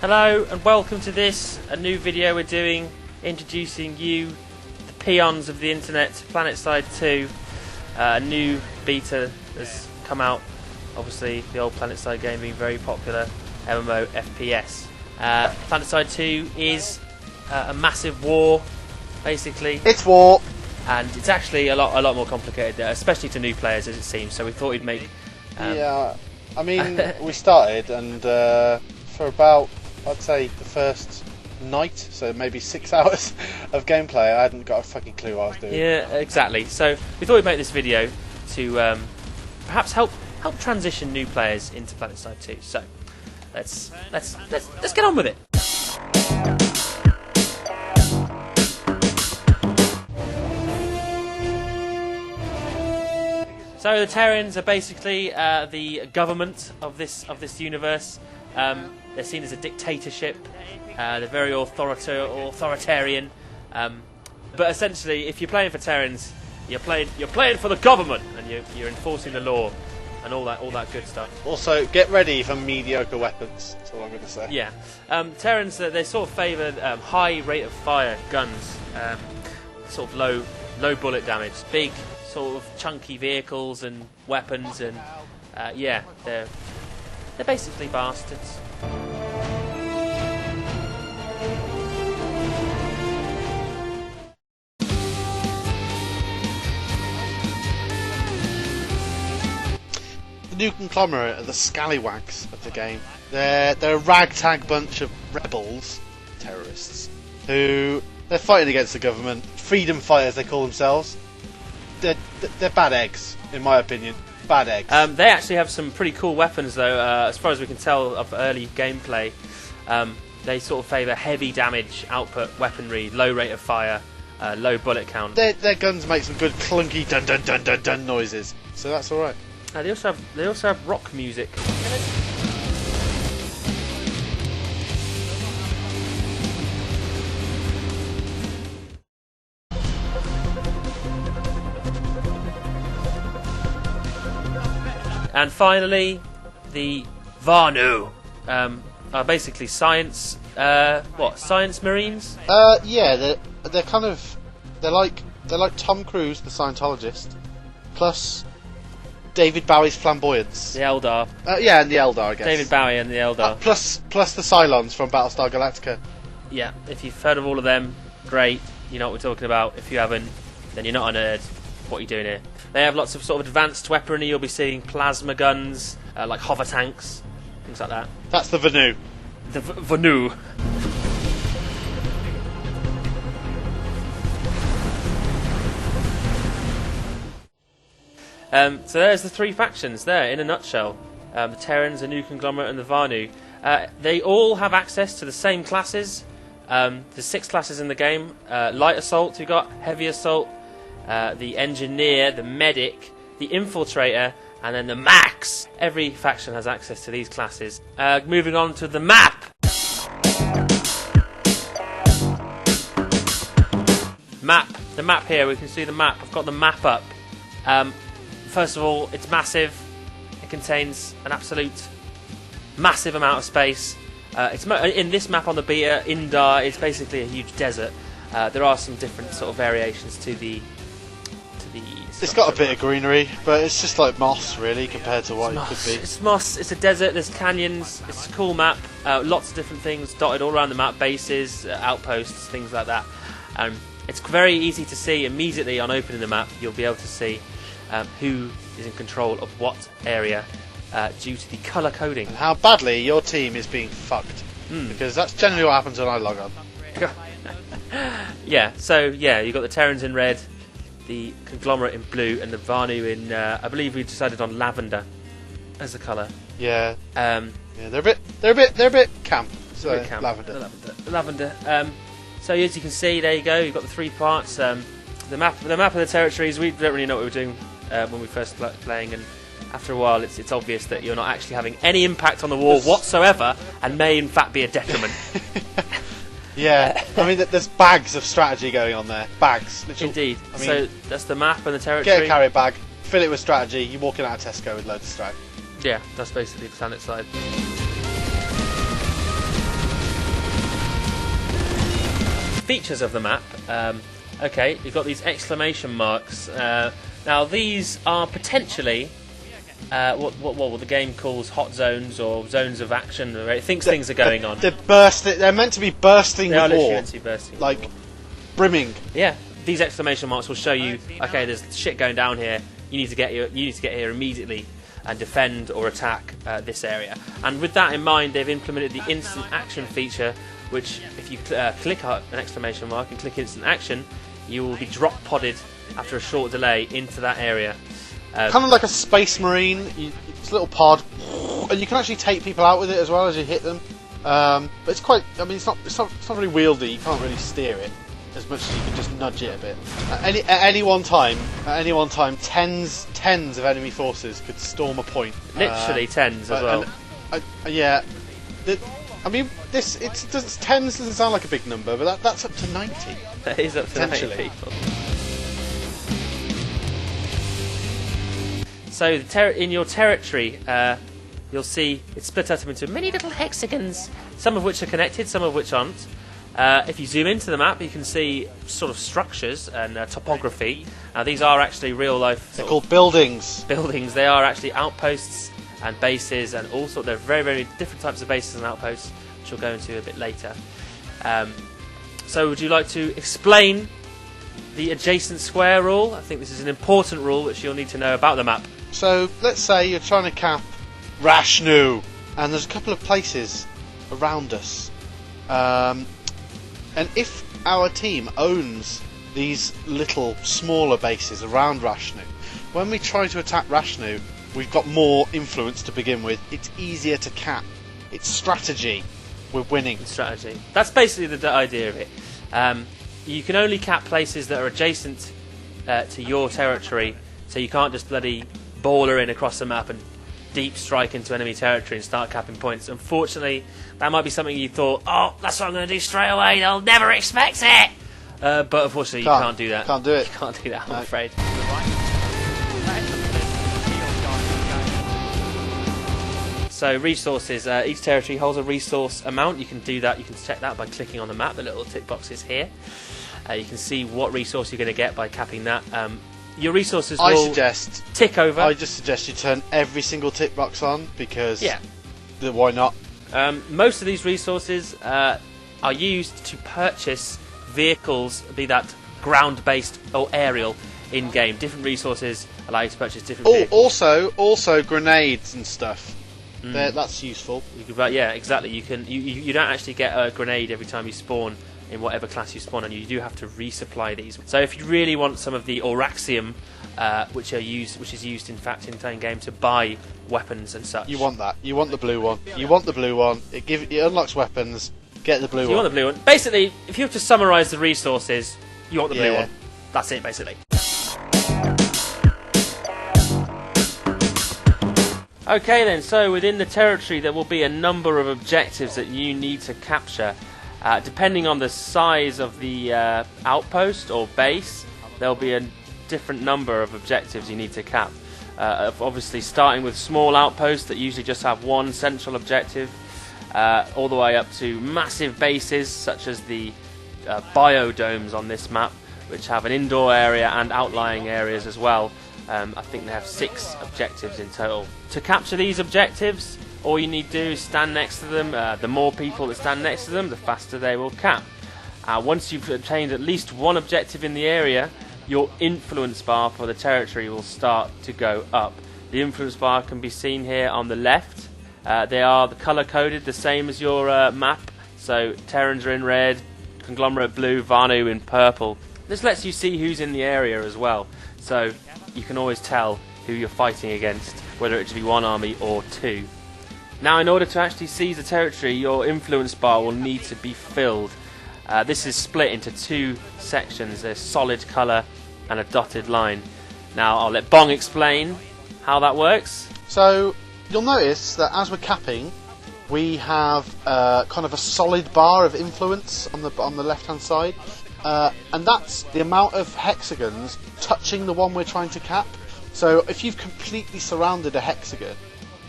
Hello and welcome to a new video we're doing, introducing you, the peons of the internet, Planetside 2. A new beta has come out, obviously the old Planetside game being very popular, MMO FPS. Planetside 2 is a massive war, basically. It's war! And it's actually a lot more complicated, especially to new players as it seems, so we thought we'd make... yeah, I mean, we started and for about, I'd say, the first night, so maybe 6 hours of gameplay, I hadn't got a fucking clue what I was doing. Yeah, exactly. So we thought we'd make this video to perhaps help transition new players into Planetside 2. So let's get on with it. So the Terrans are basically the government of this universe. They're seen as a dictatorship. They're very authoritarian. But essentially, if you're playing for Terrans, you're playing for the government, and you're enforcing the law and all that good stuff. Also, get ready for mediocre weapons. That's all I'm going to say. Yeah, Terrans they sort of favour high rate of fire guns, sort of low bullet damage, big sort of chunky vehicles and weapons, and yeah, they're basically bastards. The new conglomerate are the scallywags of the game. They're a ragtag bunch of rebels, terrorists, who they're fighting against the government. Freedom fighters, they call themselves. They're bad eggs, in my opinion. Bad eggs. They actually have some pretty cool weapons, though. As far as we can tell of early gameplay, they sort of favour heavy damage output weaponry, low rate of fire, low bullet count. Their guns make some good clunky dun dun dun dun dun noises, so that's all right. They also have rock music. And finally, the Vanu are basically science. Science marines? Yeah, they're like Tom Cruise, the Scientologist, plus David Bowie's flamboyance. The Eldar. Yeah, and the Eldar, I guess. David Bowie and the Eldar. Plus the Cylons from Battlestar Galactica. Yeah, if you've heard of all of them, great. You know what we're talking about. If you haven't, then you're not a nerd. What are you doing here? They have lots of sort of advanced weaponry. You'll be seeing plasma guns, like hover tanks, things like that. That's the Vanu. The Vanu. So there's the three factions there in a nutshell. The Terrans, the New Conglomerate, and the Vanu. They all have access to the same classes. There's 6 classes in the game. Light Assault, we got Heavy Assault, the Engineer, the Medic, the Infiltrator, and then the Max. Every faction has access to these classes. Moving on to the map. The map here, we can see the map. I've got the map up. First of all, it's massive. It contains an absolute massive amount of space. In this map on the beta, Indar is basically a huge desert. There are some different sort of variations to the. It's got a bit of greenery, but it's just like moss, really, compared to what it could be. It's moss. It's a desert. There's canyons. It's a cool map. Lots of different things dotted all around the map: bases, outposts, things like that. It's very easy to see immediately on opening the map. You'll be able to see who is in control of what area due to the colour coding. And how badly your team is being fucked. Because that's generally what happens when I log on. Yeah, so yeah, you've got the Terrans in red, the Conglomerate in blue, and the Vanu in, I believe we decided on lavender as the colour. Yeah. Yeah, they're a bit camp. So a bit camp. Lavender. So as you can see, there you go. You've got the 3 parts. The map of the territories. We don't really know what we were doing when we first playing, and after a while, it's obvious that you're not actually having any impact on the war whatsoever, and may in fact be a detriment. Yeah, I mean, there's bags of strategy going on there. Bags, literally. Indeed. I mean, so that's the map and the territory. Get a carry bag, fill it with strategy. You're walking out of Tesco with loads of strategy. Yeah, that's basically Planetside. features of the map. Okay, you've got these exclamation marks. Now these are potentially what the game calls hot zones or zones of action. Where it thinks things are going on. They're meant to be bursting They are with literally ore, meant to be bursting. like brimming. Yeah, these exclamation marks will show you. Okay, there's shit going down here. You need to get here immediately and defend or attack this area. And with that in mind, they've implemented the instant action feature, which if you click an exclamation mark and click instant action, you will be drop podded after a short delay into that area. Kind of like a space marine. It's a little pod, and you can actually take people out with it as well as you hit them. But it's quite. I mean, it's not very wieldy. You can't really steer it as much as you can just nudge it a bit. At any one time, tens of enemy forces could storm a point. Literally tens as well. Yeah. I mean, tens doesn't sound like a big number, but that's up to 90. That is up to 90 people. So in your territory, you'll see it's split up into many little hexagons, some of which are connected, some of which aren't. If you zoom into the map, you can see sort of structures and topography. Now, these are actually real-life. They're called buildings. Buildings. They are actually outposts and bases, and also they're very, very different types of bases and outposts, which we'll go into a bit later. So, would you like to explain the adjacent square rule? I think this is an important rule which you'll need to know about the map. So, let's say you're trying to cap Rashnu, and there's a couple of places around us. And if our team owns these little smaller bases around Rashnu, when we try to attack Rashnu, we've got more influence to begin with. It's easier to cap. It's strategy. We're winning. Strategy. That's basically the idea of it. You can only cap places that are adjacent to your territory, so you can't just bloody baller in across the map and deep strike into enemy territory and start capping points. Unfortunately, that might be something you thought, oh, that's what I'm going to do straight away, they'll never expect it! But unfortunately, you can't do that. Can't do it. You can't do that, I'm afraid. So, resources. Each territory holds a resource amount. You can do that, you can check that by clicking on the map, the little tick boxes here. You can see what resource you're going to get by capping that. Your resources will tick over. I just suggest you turn every single tick box on, because why not? Most of these resources are used to purchase vehicles, be that ground-based or aerial, in-game. Different resources allow you to purchase different vehicles. Also grenades and stuff. That's useful. Yeah, exactly. You don't actually get a grenade every time you spawn in whatever class you spawn on. You do have to resupply these. So if you really want some of the Auraxium, which is used in fact in game to buy weapons and such. You want that. You want the blue one. You want the blue one. It unlocks weapons. Get the blue one. You want the blue one. Basically, if you have to summarise the resources, you want the blue one. That's it, basically. Okay then, so within the territory there will be a number of objectives that you need to capture. Depending on the size of the outpost or base, there'll be a different number of objectives you need to cap. Obviously starting with small outposts that usually just have one central objective, all the way up to massive bases such as the biodomes on this map, which have an indoor area and outlying areas as well. I think they have 6 objectives in total. To capture these objectives, all you need to do is stand next to them. The more people that stand next to them, the faster they will cap. Once you've obtained at least one objective in the area, your influence bar for the territory will start to go up. The influence bar can be seen here on the left. They are colour coded the same as your map. So Terrans are in red, Conglomerate blue, Vanu in purple. This lets you see who's in the area as well. So you can always tell who you're fighting against, whether it should be one army or 2. Now, in order to actually seize the territory, your influence bar will need to be filled. This is split into 2 sections. There's solid colour and a dotted line. Now, I'll let Bong explain how that works. So, you'll notice that as we're capping, we have kind of a solid bar of influence on the left-hand side. And that's the amount of hexagons touching the one we're trying to cap. So if you've completely surrounded a hexagon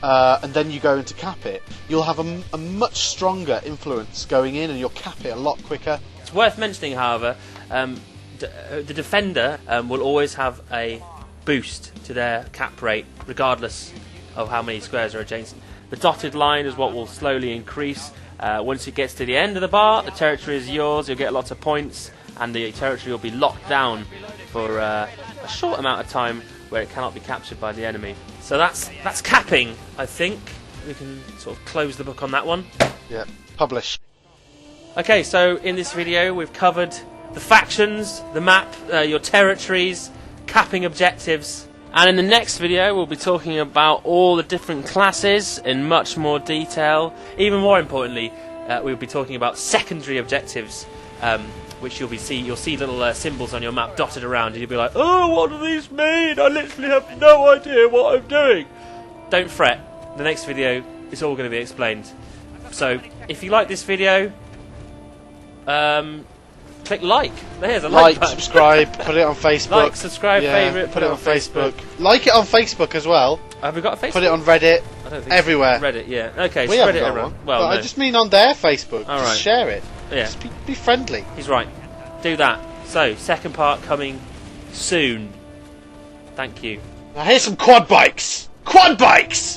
and then you go in to cap it, you'll have a much stronger influence going in and you'll cap it a lot quicker. It's worth mentioning, however, the defender will always have a boost to their cap rate, regardless of how many squares are adjacent. The dotted line is what will slowly increase. Once it gets to the end of the bar, the territory is yours, you'll get lots of points, and the territory will be locked down for a short amount of time where it cannot be captured by the enemy. So that's capping, I think. We can sort of close the book on that one. Yeah, publish. Okay, so in this video we've covered the factions, the map, your territories, capping objectives, and in the next video we'll be talking about all the different classes in much more detail. Even more importantly, we'll be talking about secondary objectives, which you'll see little symbols on your map dotted around, and you'll be like, oh, what do these mean? I literally have no idea what I'm doing. Don't fret, the next video is all going to be explained. So if you like this video, click like. There's a like button. Subscribe, put it on Facebook. Like, subscribe, favourite, put it on Facebook. Like it on Facebook as well. Have we got a Facebook? Put it on Reddit. I don't think everywhere. Reddit, yeah. Okay, We spread haven't it got around. one. Well, but no. I just mean on their Facebook. All Just right. share it. Yeah. Just be friendly. He's right. Do that. So, second part coming soon. Thank you. Now here's some quad bikes. Quad bikes!